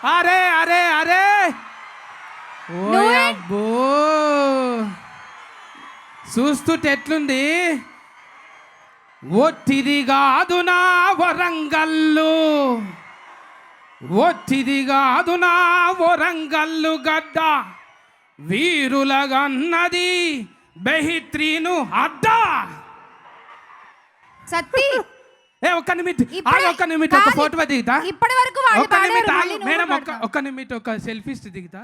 అరే అరే అరే నువ్వే- ఓయబ్బో చూస్తుంటే ఎట్లుంది ఒట్టిది కాదు నా వరంగల్లు ఒట్టిది కాదు నా వరంగల్లు గడ్డ వీరులగన్నది బెహిత్రీను అడ్డా సత్తి ఒక్క నిమిట్ ఇప్పుడే- ఒక్క నిమిట్ ఒక కాదు. ఫోటో దిగుతా ఇప్పటి వరకు వాళ్ళు ఒక్క నిమిట్ పాడారు, ఆగు. మళ్ళీ నువ్వు మేడం పాడతావు. ఒక్క నిమిట్ ఒక సెల్ఫీస్ దిగుతా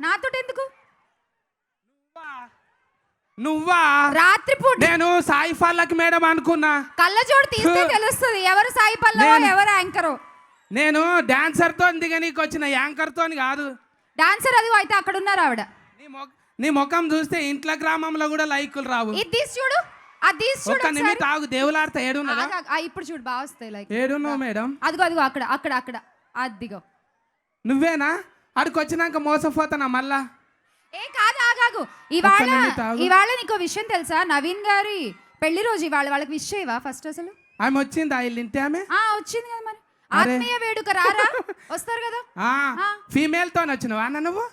నాతోట ఎందుకు నువ్వా రాత్రిపూట నేను సాయి ఫాలక్ మేడం అనుకున్నా కళ్ళజోడు తీస్తే తెలుస్తుంది ఎవరు సాయి పల్లవ నేను- ఎవరు యాంకరు నేను డాన్సర్ తో దిగనీకి వచ్చిన యాంకర్ తో కాదు డాన్సర్ అది అయితే అక్కడ ఉన్నారు ఆవిడ నీ ముఖం చూస్తే ఇంట్లో గ్రామంలో కూడా లైకులు రావు ఇది తీసి చూడు అది తీసి చూడు ఒక్క నిమిట్ ఆగు దేవులాడతా ఏడున్నదా ఇప్పుడు చూడు బాగా వస్తాయి లైక్ ఏడున్నావు మేడం అదిగో అక్కడ అక్కడ అక్కడ అదిగో నువ్వేనా అడికి వచ్చినాక మోసపోతానా మళ్ళా ఏ కాదు ఆగాగు ఇవాళ ఒక్క నిమిషం ఆగు. ఇవాళ నీకు విషయం తెలుసా నవీన్ గారి పెళ్లి రోజు ఇవాళ వాళ్ళకి విష్ చేయవా ఫస్ట్ అసలు ఆమె వచ్చిందా ఇల్లు ఇంటే ఆమె వచ్చింది కదా మరి అరే. ఆత్మీయ వేడుక రారా వస్తారు కదా ఫీమేల్ తో వచ్చినవా అన్న నువ్వు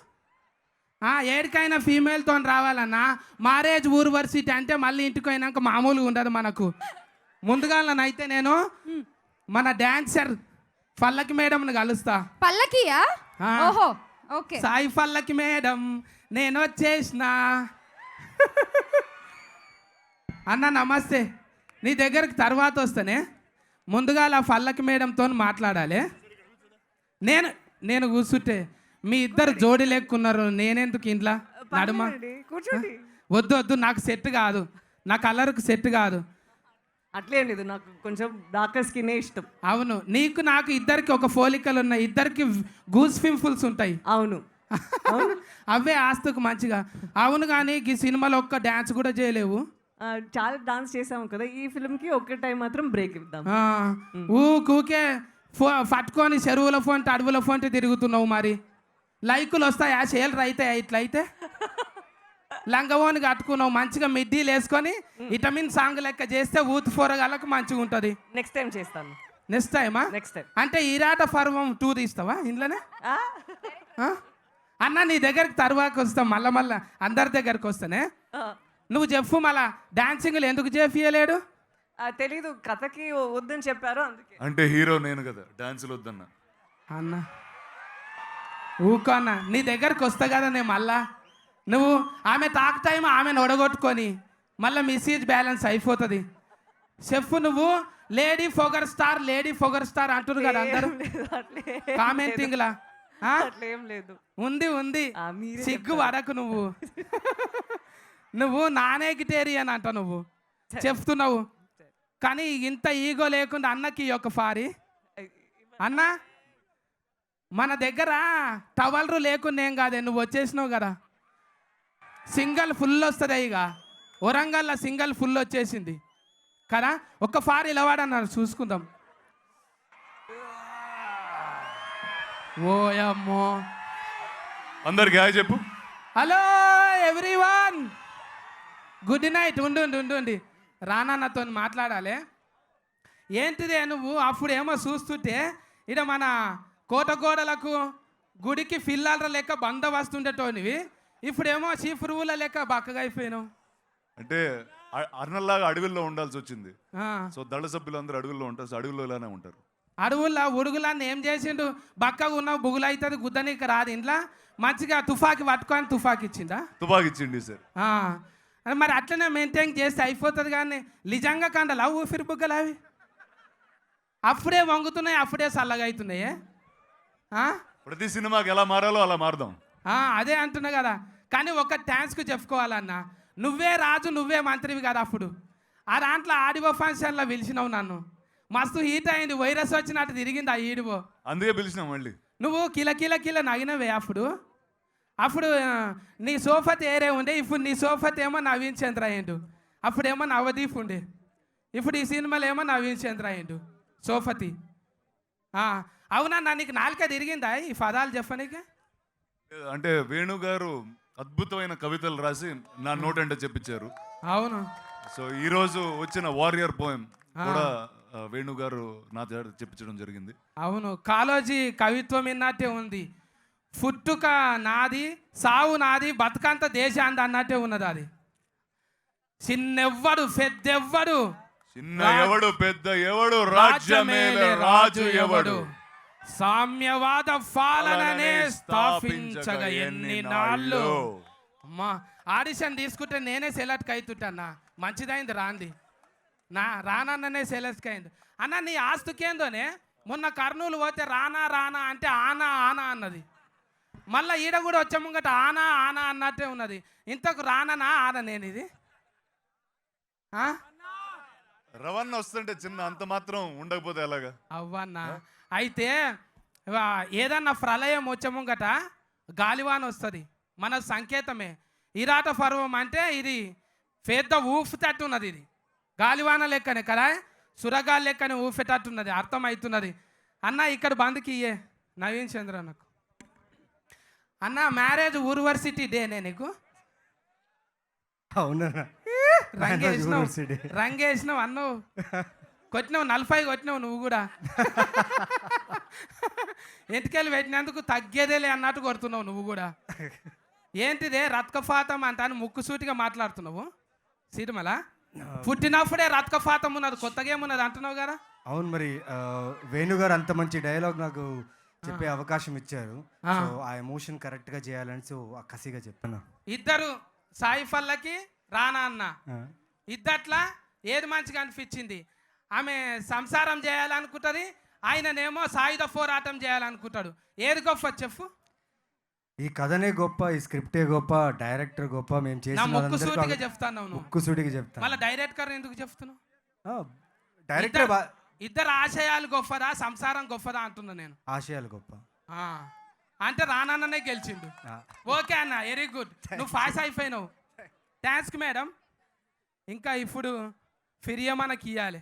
ఏడికైనా ఫీమేల్ తో రావాలన్నా మ్యారేజ్ యూనివర్సిటీ అంటే మళ్ళీ ఇంటికి పోయినాక మామూలుగా ఉండదు మనకు ముందుగానైతే నేను మన డాన్సర్ పల్లకి మేడంని కలుస్తా పల్లకియా ఆ. ఓహో ఓకే సాయి పల్లకి మేడం నేను వచ్చేసిన అన్న నమస్తే నీ దగ్గరికి తర్వాత వస్తానే ముందుగా ఆ పల్లకి మేడంతో మాట్లాడాలి నేను నేను కూర్చుంటే మీ ఇద్దరు జోడి లేకున్నారు నేనెందుకు ఇంట్లో నడుమ వద్దు వద్దు నాకు సెట్ కాదు నా కలర్కి సెట్ కాదు అట్లేం లేదు నాకు కొంచెం డార్కర్ స్కిన్నే ఇష్టం. అవును నీకు నాకు ఇద్దరికి ఒక పోలికలు ఉన్నాయి ఇద్దరికి గూస్ పింపుల్స్ ఉంటాయి అవును అవే ఆస్తుకు మంచిగా అవును కానీ ఈ సినిమాలో ఒక్క డ్యాన్స్ కూడా చేయలేవు చాలా డాన్స్ చేసాము కదా ఈ ఫిల్మ్ కి ఒక్క టైం మాత్రం బ్రేక్ ఇద్దాం. ఊకే పట్టుకొని చెరువుల ఫోన్ అడవుల ఫోన్ తిరుగుతున్నావు మరి లైకులు వస్తాయా షేర్లు అవుతాయా ఇట్లయితే లంగవోని కట్టుకున్నావు మంచిగా మిడ్డీలు వేసుకొని విటమిన్ సాంగ్ లెక్క చేస్తే ఊతు ఫోరగాళ్ళకు మంచిగా ఉంటుంది. నెక్స్ట్ టైం చేస్తాను. నెక్స్ట్ టైమా నెక్స్ట్ టైం అంటే ఈరాట పర్వం టూర్ ఇస్తావా ఇంట్లోనే అన్న నీ దగ్గరికి తర్వాత వస్తాం మళ్ళా అందరి దగ్గరికి వస్తానే నువ్వు చెప్పు మళ్ళా డాన్సింగ్లు ఎందుకు చేపియలేడు తెలీదు కథకి వద్దని చెప్పారు అందుకే. అంటే హీరో నేను కదా డాన్సులు వద్దన్నా అన్న ఊకో అన్న నీ దగ్గరికి వస్తా కదా నేను మళ్ళా నువ్వు ఆమె తాక్ టైం ఆమెను ఒడగొట్టుకొని మళ్ళీ మిస్యూజ్ బ్యాలెన్స్ అయిపోతుంది. చెప్పు నువ్వు లేడీ ఫోగర్ స్టార్ అంటున్నారు కదా అందరూ కామెంటింగ్ లా అట్లేం లేదు. ఉంది ఉంది మీరే సిగ్గు పడకు నువ్వు నువ్వు నానే గిటేరియన్ అంట నువ్వు చెప్తున్నావు కానీ ఇంత ఈగో లేకుండా అన్నకి ఒక ఫారి అన్న మన దగ్గర టవల్రు లేకుండా ఏం కాదే నువ్వు వచ్చేసినావు కదా సింగల్ ఫుల్ వస్తుంది ఇక వరంగల్లో సింగల్ ఫుల్ వచ్చేసింది కదా ఒక్క ఫార్ ఇలవాడన్నారు చూసుకుందాం. ఓయమ్మో అందరికి హాయ్ చెప్పు. హలో ఎవ్రీవన్ గుడ్ నైట్ ఉండు రానాన్నతో మాట్లాడాలి. ఏంటిదే నువ్వు అప్పుడేమో చూస్తుంటే ఇక మన కోటగోడలకు గుడికి ఫిల్లాల లెక్క బందోబస్తు ఉండేటోనివి ఇప్పుడేమో చీఫ్రువుల లెక్క బక్కగా అయిపోయినావు. అంటే అర్నల్లాగా అడవిలో ఉండాల్సి వచ్చింది. సో దళ సభ్యులు అందరూ అడవుల్లో ఉంటారు. సో అడవుల్లో ఇలానే ఉంటారు. అడవుల్లో ఉడుగులాన్ని ఏం చేసిండు బక్కగా ఉన్నావు బుగులు అవుతుంది గుద్దనీకి రాదు ఇంట్లో మంచిగా తుఫాకి పట్టుకొని తుఫాకి ఇచ్చిందా తుపాకి ఇచ్చింది సార్. మరి అట్లనే మెయింటైన్ చేస్తే అయిపోతుంది కానీ నిజంగా కండలా ఊపిరి బుగ్గలు అవి అప్పుడే వంగుతున్నాయి అప్పుడే చల్లగా అవుతున్నాయి. ప్రతి సినిమాకి ఎలా మారాలో అలా మారదాం. అదే అంటున్నా కదా కానీ ఒక థ్యాంక్స్కు చెప్పుకోవాలన్నా నువ్వే రాజు నువ్వే మంత్రివి కదా అప్పుడు ఆ దాంట్లో ఆడివో ఫంక్షన్లో పిలిచినావు నన్ను మస్తు హీట్ అయింది వైరస్ వచ్చినట్టు తిరిగింది ఆ ఈడివో అందుకే పిలిచినాం మళ్ళీ. నువ్వు కిల నగినవే అప్పుడు నీ సోఫత్ ఏరే ఉండే ఇప్పుడు నీ సోఫత్ ఏమో నవీన్ చంద్ర అయ్యిండు అప్పుడేమో నవదీప్ ఉండే ఇప్పుడు ఈ సినిమాలో ఏమో నవీన్ చంద్ర అయ్యిండు సోఫతి. అవునా నీకు నాలుక తిరిగిందా ఈ పదాలు చెప్పనీకి? అంటే వేణు గారు అద్భుతమైన కవితలు రాసి నా నోట్ అంటే చెప్పించారు. అవును సో ఈ రోజు వచ్చిన వారియర్ పోయం కూడా వేణు గారు నా దగ్గర చెప్పించడం జరిగింది. అవును, కాలోజీ కవిత్వం విన్నట్టే ఉంది. పుట్టుక నాది, సావు నాది, బతుకంత దేశాంది అన్నట్టే ఉన్నది. అది చిన్నెవ్వడు పెద్దెవ్వడు, చిన్న ఎవడు పెద్ద ఎవడు, రాజ్యమేలే రాజు ఎవడు, సామ్యవాద పాలననే స్థాపించగా ఎన్ని నాళ్ళు. అమ్మా, ఆడిషన్ తీసుకుంటే నేనే సెలెక్ట్ అవుతుంటన్నా. మంచిదైంది రాంది, నా రానన్ననే సెలెక్ట్ అయింది. అన్న నీ ఆస్తుకేందోనే, మొన్న కర్నూలు పోతే రానా రానా అంటే ఆనా ఆనా అన్నది. మళ్ళీ ఈడ కూడా వచ్చే ముంగట ఆనా ఆనా అన్నట్టే ఉన్నది. ఇంతకు రాననా ఆన నేను ఇది రవణ వస్తుంటే చిన్న అంత మాత్రం ఉండకపోతే ఎలాగా అవ్వన్నా. అయితే ఏదన్నా ప్రళయం వచ్చే ముంగట గాలివాన వస్తుంది, మన సంకేతమే. ఇరాట పర్వం అంటే ఇది పెద్ద ఊపుతట్టు ఉన్నది. ఇది గాలివాన లెక్కనే కదా, సురగాలి లెక్కనే ఊపేటట్టున్నది, అర్థమవుతున్నది. అన్న ఇక్కడ బంద్కి ఇయ్యే నవీన్ చంద్ర నాకు. అన్న మ్యారేజ్ యూనివర్సిటీ డేనే నీకు? అవునన్నా, రంగేసినావు అన్నావు, కొట్టినావు 40 కొట్టినావు నువ్వు కూడా. ఎంటికెళ్ళి పెట్టినందుకు తగ్గేదేలే అన్నట్టు కొడుతున్నావు నువ్వు కూడా. ఏంటిదే రత్కఫాతం అంటాను ముక్కుసూటిగా మాట్లాడుతున్నావు. సిరిమల పుట్టినప్పుడే రత్కఫాతం ఉన్నది, కొత్తగా ఏమున్నది అంటున్నావు కదా. అవును, మరి వేణు గారు అంత మంచి డైలాగ్ నాకు చెప్పే అవకాశం ఇచ్చారు. సో ఆ ఎమోషన్ కరెక్ట్ గా చేయాలని సో ఆ కసిగా చెప్పాను. ఇద్దరు సాయి పల్లకి రానా అన్న ఇద్దట్లా ఏది మంచిగా అనిపించింది? ఆమె సంసారం చేయాలనుకుంటుంది, ఆయననేమో సాయుధ పోరాటం చేయాలనుకుంటాడు. ఏది గొప్ప చెప్పు? ఈ కథనే గొప్ప, ఈ స్క్రిప్టే గొప్ప, డైరెక్టర్ గొప్ప. మేము ముక్కుసూటిగా చెప్తాను, ముక్కుసూటిగా చెప్తాను. మళ్ళీ డైరెక్టర్ ఎందుకు చెప్తున్నావు? డైరెక్టర్ ఇద్దరు ఆశయాలు గొప్పదా, సంసారం గొప్పదా అంటున్నా నేను. ఆశయాలు గొప్ప అంటే రానన్ననే గెలిచిండు. ఓకే అన్న, వెరీ గుడ్, నువ్వు పాస్ అయిపోయినావు. Thanks madam. ఇంకా ఇప్పుడు ఫిర్య మనకి ఇవ్వాలి.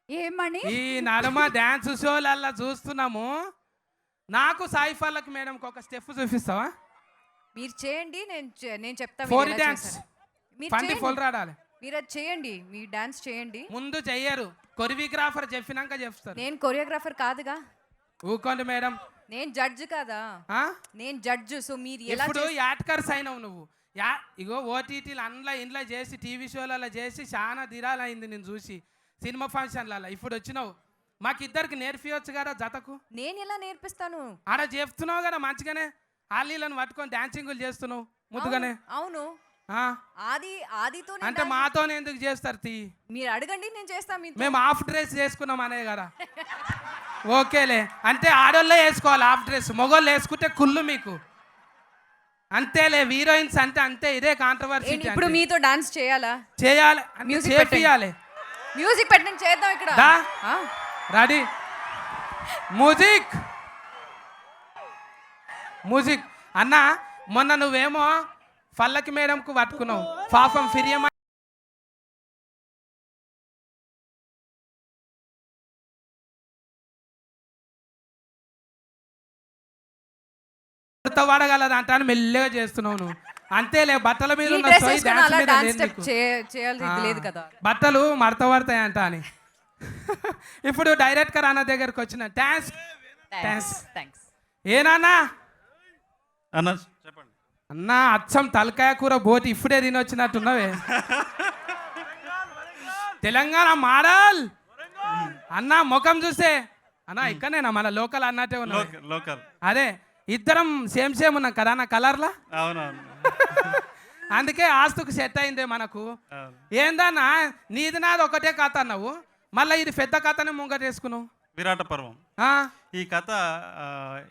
ఏమని ఈ నడమ డ్యాన్స్ షోలల్లా చూస్తున్నాము. నాకు సాయి పల్లకి మేడంకి ఒక స్టెప్ చూపిస్తావా? మీరు చేయండి, నేను చెప్తా. ఫోర్ డ్యాన్స్ పండి ఫోల్ రాడాలి. మీరు అది చేయండి, మీ డాన్స్ చేయండి. ముందు చెయ్యరు, కొరియోగ్రాఫర్ చెప్పినాక చెప్తారు. నేను కొరియోగ్రాఫర్ కాదుగా. ఊకోండి మేడం, నేను జడ్జ్ కదా. నేను జడ్జ్. సో మీరు ఎలా ఇప్పుడు యాడ్కర్స్ అయినావు నువ్వు. ఇగో ఓటీటీలు ఇంట్లో చేసి టీవీ షోలలో చేసి చాలా దిరాలైంది నేను చూసి, సినిమా ఫంక్షన్లలో. ఇప్పుడు వచ్చినావు, మాకిద్దరికి నేర్పియొచ్చు కదా జతకు. నేను ఎలా నేర్పిస్తాను? ఆడ చెప్తున్నావు కదా మంచిగానే, ఆలీలను పట్టుకొని డాన్సింగులు చేస్తున్నావు ముద్దుగానే. అవును, ఆదితో అంటే మాతోనే ఎందుకు చేస్తారు? మీరు అడగండి, నేను చేస్తాను. మేము హాఫ్ డ్రెస్ చేసుకున్నాం అనే కదా. ఓకేలే, అంటే ఆడోళ్ళే వేసుకోవాలి హాఫ్ డ్రెస్, మగోళ్ళు వేసుకుంటే కుళ్ళు మీకు. అంతేలే, హీరోయిన్స్ అంటే అంతే, ఇదే కాంట్రవర్సీ. ఇప్పుడు మీతో డాన్స్ చేయాలా? చేయాలి, మ్యూజిక్ చేయాలి. మ్యూజిక్ పెట్టండి, చేద్దాం ఇక్కడ. Ready, music music. అన్న మొన్న నువ్వేమో పల్లకి మేడంకు పట్టుకున్నావు, పాపం ఫిర్యమ వాడగలదు అంట అని మెల్లగా చేస్తున్నావు నువ్వు. అంతేలే, బట్టల మీద బట్టలు మడత పడతాయి అంట అని. ఇప్పుడు డైరెక్టర్ అన్న దగ్గరకు వచ్చిన ఏనా అన్న చెప్పండి. అన్న అచ్చం తలకాయ కూర బోటి ఇప్పుడే తినొచ్చినట్టున్నావే. తెలంగాణ మోడల్ అన్న, ముఖం చూస్తే అన్న ఇక్కడనేనా మన లోకల్ అన్నట్టే ఉన్నా. లోకల్ అదే, ఇద్దరం సేమ్ సేమ్ ఉన్నాం కదా అన్న కలర్లా. అవునవును, అందుకే ఆస్తుకు సెట్ అయిందే మనకు. ఏందన్నా నీది నాది ఒకటే కథ అన్నావు, మళ్ళీ ఇది పెద్ద కథనే ముంగటేసుకున్నావు. విరాట పర్వం ఈ కథ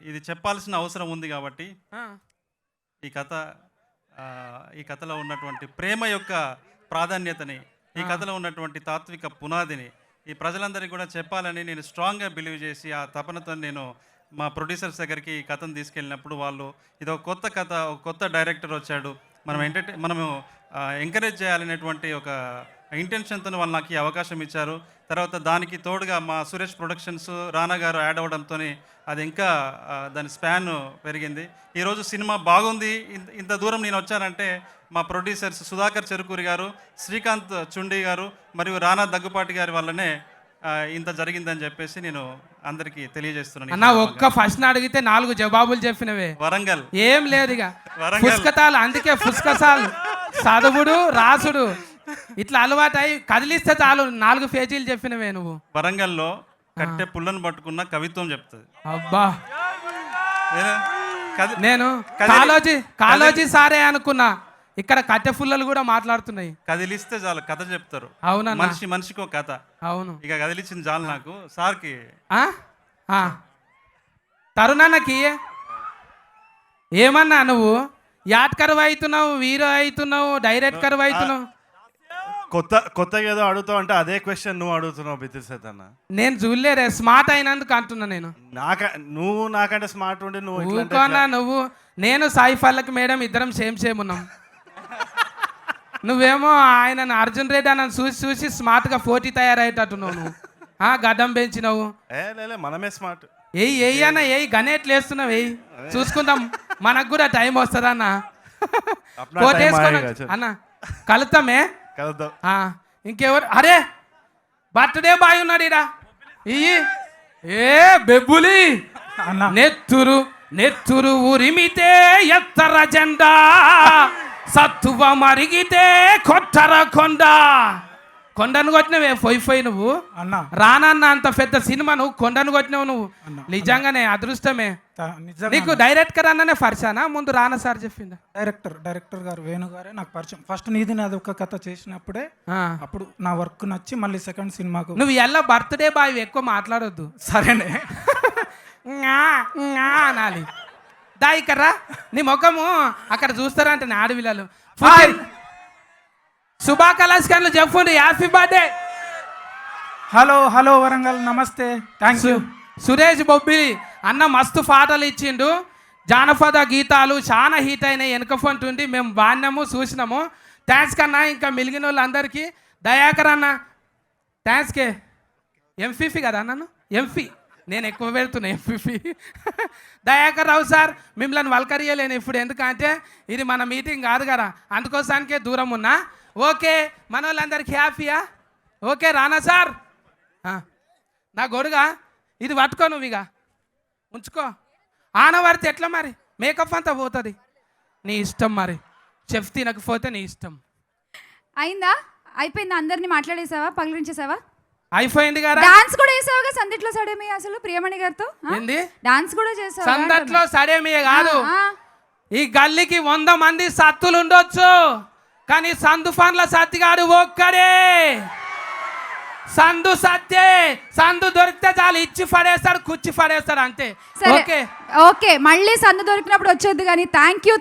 ఇది చెప్పాల్సిన అవసరం ఉంది కాబట్టి ఈ కథలో ఉన్నటువంటి ప్రేమ యొక్క ప్రాధాన్యతని, ఈ కథలో ఉన్నటువంటి తాత్విక పునాదిని ఈ ప్రజలందరికీ కూడా చెప్పాలని నేను స్ట్రాంగ్గా బిలీవ్ చేసి ఆ తపనతో నేను మా ప్రొడ్యూసర్స్ దగ్గరికి ఈ కథను తీసుకెళ్ళినప్పుడు వాళ్ళు ఇది ఒక కొత్త కథ, ఒక కొత్త డైరెక్టర్ వచ్చాడు, మనము ఎంకరేజ్ చేయాలనేటువంటి ఒక ఇంటెన్షన్తో వాళ్ళు నాకు ఈ అవకాశం ఇచ్చారు. తర్వాత దానికి తోడుగా మా సురేష్ ప్రొడక్షన్స్ రానా గారు యాడ్ అవ్వడంతో అది ఇంకా దాని స్పాన్ పెరిగింది. ఈరోజు సినిమా బాగుంది, ఇంత దూరం నేను వచ్చానంటే మా ప్రొడ్యూసర్స్ సుధాకర్ చెరుకూరి గారు, శ్రీకాంత్ చుండి గారు మరియు రానా దగ్గుపాటి గారి వల్లనే ఇంత జరిగిందని చెప్పేసి నేను అందరికీ తెలియజేస్తున్నాను. అన్న ఒక్క ఫస్ట్ అడిగితే 4 జవాబులు చెప్పినవే. వరంగల్ ఏం లేదు ఇక వరంగల్. పుస్తకాలు, అందుకే పుస్తకాలు చదువుడు రాసుడు ఇట్లా అలవాటై కదిలిస్తే చాలు 4 పేజీలు చెప్పినవే నువ్వు. వరంగల్లో కట్టె పుల్లను పట్టుకున్న కవిత్వం చెప్తుంది. అబ్బా కది- నేను కదిలి- కాలోజీ సారే అనుకున్నా, ఇక్కడ కట్టె పుల్లలు కూడా మాట్లాడుతున్నాయి. కదిలిస్తే చాలు కథ చెప్తారు. అవునన్నా. మనిషికి ఒక కథ. అవును. ఇక కదిలిచ్చిన చాలు నాకు సార్కి. ఆ? ఆ. తరుణన్నకి ఏమన్నా నువ్వు యాట్ కరువు అవుతున్నావు, హీరో అవుతున్నావు, డైరెక్ట్ కరువు అవుతున్నావు. కొత్తగా ఏదో అడుగుతావు అంటే అదే క్వశ్చన్ నువ్వు అడుగుతున్నావు బిత్తిరి సేత్ అన్న. నేను చూడలేరే, స్మార్ట్ అయినందుకు అంటున్నా నేను. నువ్వు నాకంటే స్మార్ట్ ఉండి నువ్వు ఇట్లా అంటే ఊరుకోనా నువ్వు. నేను సాయి ఫల్లకి మేడం ఇద్దరం సేమ్ ఉన్నాం. నువ్వేమో ఆయన అర్జున్ రెడ్డి అని చూసి స్మార్ట్గా 40 తయారయ్యేటట్టున్నావు నువ్వు. గడ్డం పెంచినావు. లే మనమే స్మార్ట్. ఎయ్యి అన్న గణేట్లు వేస్తున్నావు, చూసుకుందాం, మనకు కూడా టైం వస్తుందన్న. అప్నా కోట్ time వేసుకొని ఆయేగా చల్. అన్న కలుతామే. కలుద్దాం. ఇంకెవరు? అరే బర్త్డే బాయ్ ఉన్నాడు ఇడా. ఇయ్యి ఏ బెబ్బులి నెత్తురు ఉరిమితే ఎత్తర జెండా, సత్తువ మరిగితే కొట్టర కొండను కొట్టినవే ఫొయ్ నువ్వు. రానన్న అంత పెద్ద సినిమా నువ్వు కొండను కొట్టినావు నువ్వు. నిజంగానే అదృష్టమే నీకు. డైరెక్టర్ అన్ననే పరిచానా ముందు రానా సార్ చెప్పిందా? డైరెక్టర్ గారు వేణు గారే నాకు పరిచయం. ఫస్ట్ నీది నాది ఒక కథ చేసినప్పుడే అప్పుడు నా వర్క్ నచ్చి మళ్ళీ సెకండ్ సినిమాకు. నువ్వు ఎలా బర్త్డే బాయ్ ఎక్కువ మాట్లాడొద్దు సరేనే అనాలి. దా ఇక్కడ నీ ముఖము అక్కడ చూస్తారంట నా ఆడవిల్లలు. శుభాకాంక్షలు చెప్పుండి. Happy birthday. హలో వరంగల్ నమస్తే. Thank you. సురేష్ బొబ్బిలి అన్న మస్తు పాటలు ఇచ్చిండు, జానపద గీతాలు చాలా హీట్ అయినాయి. వెనక ఫోన్ ఉండి మేము బాణ్యము చూసినాము. థ్యాంక్స్ కన్నా. ఇంకా మిగిలిన వాళ్ళందరికీ దయాకర్ అన్న థ్యాంక్స్కే. ఎంఫీఫీ కదా నన్ను ఎంఫీ నేను ఎక్కువ పెడుతున్నా ఎంఫీఫీ. దయాకర్ రావు సార్ మిమ్మల్ని వల్కరియలేను ఇప్పుడు, ఎందుకంటే ఇది మన మీటింగ్ కాదు కదా, అందుకోసానికే దూరం ఉన్నా. ఓకే మన వాళ్ళందరికీ హ్యాపీయా? ఓకే రానా సార్ నా గొడుగా ఇది పట్టుకో, నువ్వు ఇక ఉంచుకో. ఆనవారితే ఎట్లా మరి మేకప్ అంతా పోతుంది, నీ ఇష్టం. మరి చెఫ్ తినకపోతే నీ ఇష్టం. అయిందా? అయిపోయిందా? అందరినీ మాట్లాడేసావా? పలకరించేసావా? అయిపోయింది కదా. డాన్స్ కూడా చేసావుగా సందిట్లో సడేమి అసలు ప్రియమణి గారితో. ఏంది డాన్స్ కూడా చేసావు? సందట్లో సడేమియే కాదు, ఈ గల్లీకి 100 మంది సత్తులు ఉండొచ్చు, కానీ సందు ఫన్ల సత్తిగాడు ఒక్కడే. సందు సత్తే, సందు దొరికితే చాలు ఇచ్చి పడేస్తాడు, కుచ్చి పడేస్తాడు అంతే. ఓకే ఓకే మళ్ళీ సందు దొరికినప్పుడు వచ్చేది కానీ. Thank you